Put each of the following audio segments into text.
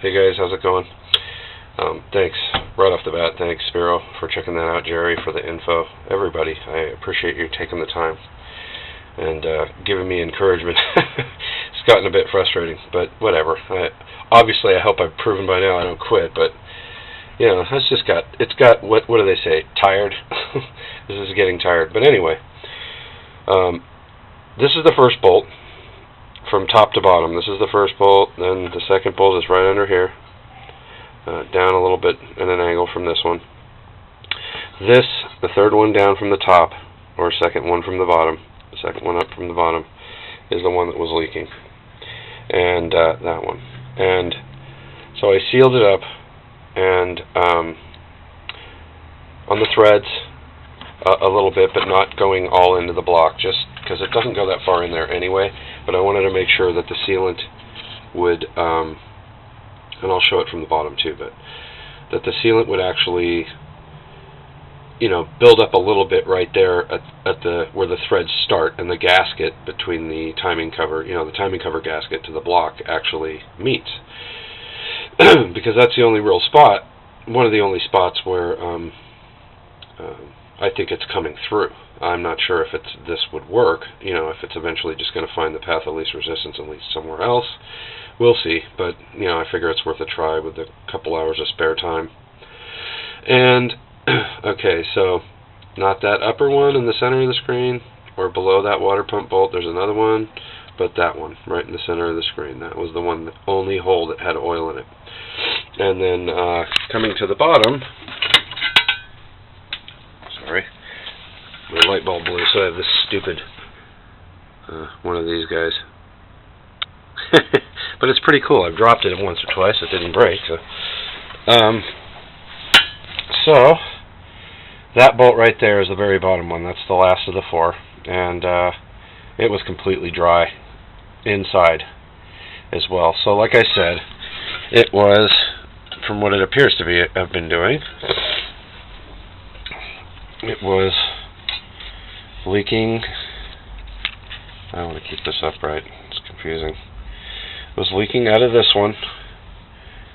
Hey guys, how's it going? Thanks, right off the bat, thanks Spiro for checking that out, Jerry for the info, everybody, I appreciate you taking the time and giving me encouragement. It's gotten a bit frustrating, but whatever. Obviously I hope I've proven by now I don't quit, but you know, it's got, what do they say, tired? This is getting tired, but anyway, this is the first bolt from top to bottom. This is the first bolt, then the second bolt is right under here, down a little bit at an angle from this one. This, the third one down from the top, or second one from the bottom, the second one up from the bottom, is the one that was leaking, and that one. And so I sealed it up, and on the threads a little bit, but not going all into the block, just because it doesn't go that far in there anyway. But I wanted to make sure that the sealant would, and I'll show it from the bottom too, but that the sealant would actually, you know, build up a little bit right there at the where the threads start, and the gasket between the timing cover, you know, the timing cover gasket to the block actually meets. Because that's the only real spot, one of the only spots where I think it's coming through. I'm not sure if this would work, you know, if it's eventually just going to find the path of least resistance and lead somewhere else. We'll see, but, you know, I figure it's worth a try with a couple hours of spare time. And, okay, so, not that upper one in the center of the screen, or below that water pump bolt, there's another one, but that one, right in the center of the screen. That was the one, the only hole that had oil in it. And then, coming to the bottom, sorry, my light bulb blew, so I have this stupid one of these guys. But it's pretty cool. I've dropped it once or twice. It didn't break. So that bolt right there is the very bottom one. That's the last of the four. And it was completely dry inside as well. So like I said, it was, from what it appears to be, I've been doing, it was leaking. I want to keep this upright. It's confusing. It was leaking out of this one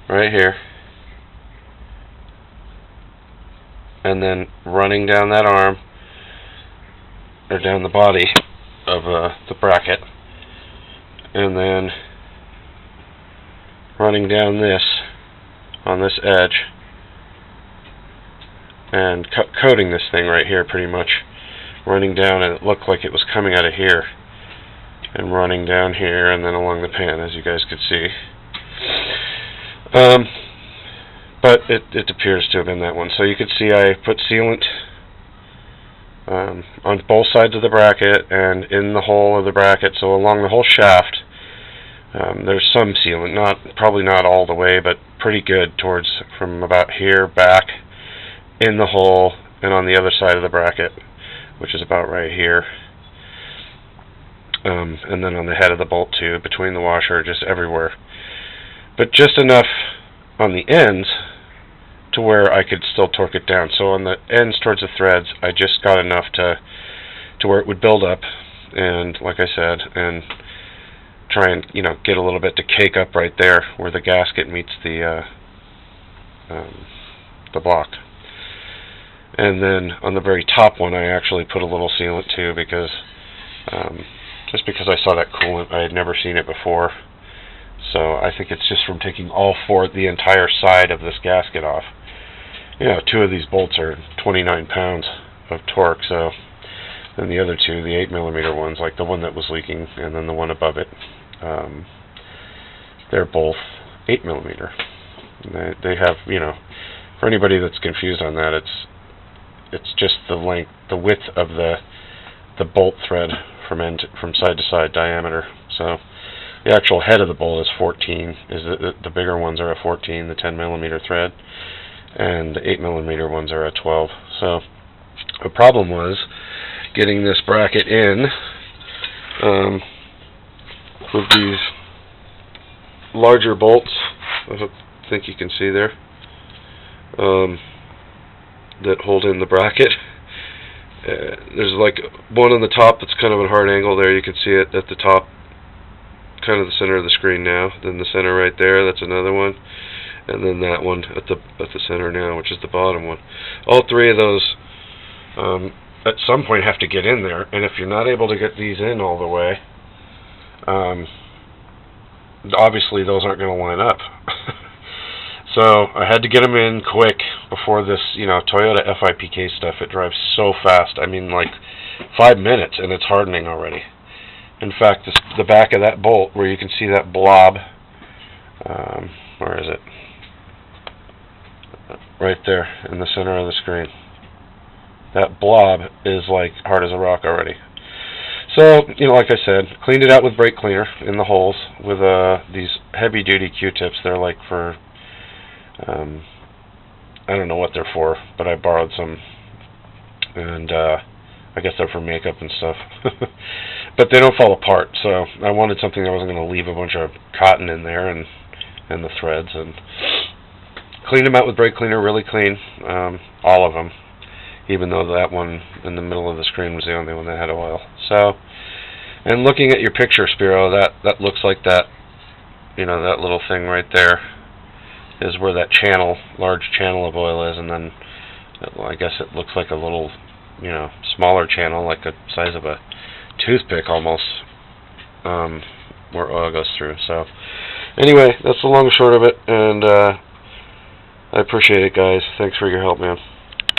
right here, and then running down that arm, or down the body of the bracket, and then running down this on this edge, and coating this thing right here, pretty much running down, and it looked like it was coming out of here and running down here and then along the pan, as you guys could see. But it appears to have been that one. So you could see I put sealant on both sides of the bracket and in the hole of the bracket, so along the whole shaft there's some sealant, probably not all the way, but pretty good, towards from about here back in the hole and on the other side of the bracket, which is about right here. And then on the head of the bolt too, between the washer, just everywhere. But just enough on the ends to where I could still torque it down. So on the ends towards the threads, I just got enough to where it would build up, and like I said, and try and, you know, get a little bit to cake up right there where the gasket meets the block. And then on the very top one, I actually put a little sealant too, because just because I saw that coolant, I had never seen it before. So I think it's just from taking the entire side of this gasket off. You know, two of these bolts are 29 pounds of torque, so, and the other two, the 8mm ones, like the one that was leaking and then the one above it, they're both 8mm. They have, you know, for anybody that's confused on that, it's just the length, the width of the bolt thread from side to side diameter. So the actual head of the bolt is 14. The bigger ones are a 14, the 10mm thread, and the 8mm ones are a 12. So the problem was getting this bracket in with these larger bolts. I think you can see there, that hold in the bracket. There's like one on the top that's kind of at a hard angle there. You can see it at the top kind of the center of the screen now. Then the center right there, that's another one. And then that one at the center now, which is the bottom one. All three of those at some point have to get in there, and if you're not able to get these in all the way, obviously those aren't going to line up. So I had to get them in quick before this, Toyota FIPK stuff. It drives so fast. I mean, like 5 minutes, and it's hardening already. In fact, the back of that bolt, where you can see that blob, where is it? Right there in the center of the screen. That blob is like hard as a rock already. So, like I said, cleaned it out with brake cleaner in the holes with these heavy-duty Q-tips. They're like for, I don't know what they're for, but I borrowed some, and I guess they're for makeup and stuff. But they don't fall apart, so I wanted something that wasn't going to leave a bunch of cotton in there and the threads, and cleaned them out with brake cleaner, really clean, all of them, even though that one in the middle of the screen was the only one that had oil. So, and looking at your picture, Spiro, that looks like that, that little thing right there is where that large channel of oil is, and then, I guess it looks like a little, smaller channel, like the size of a toothpick almost, where oil goes through. So, anyway, that's the long and short of it, and I appreciate it, guys. Thanks for your help, man.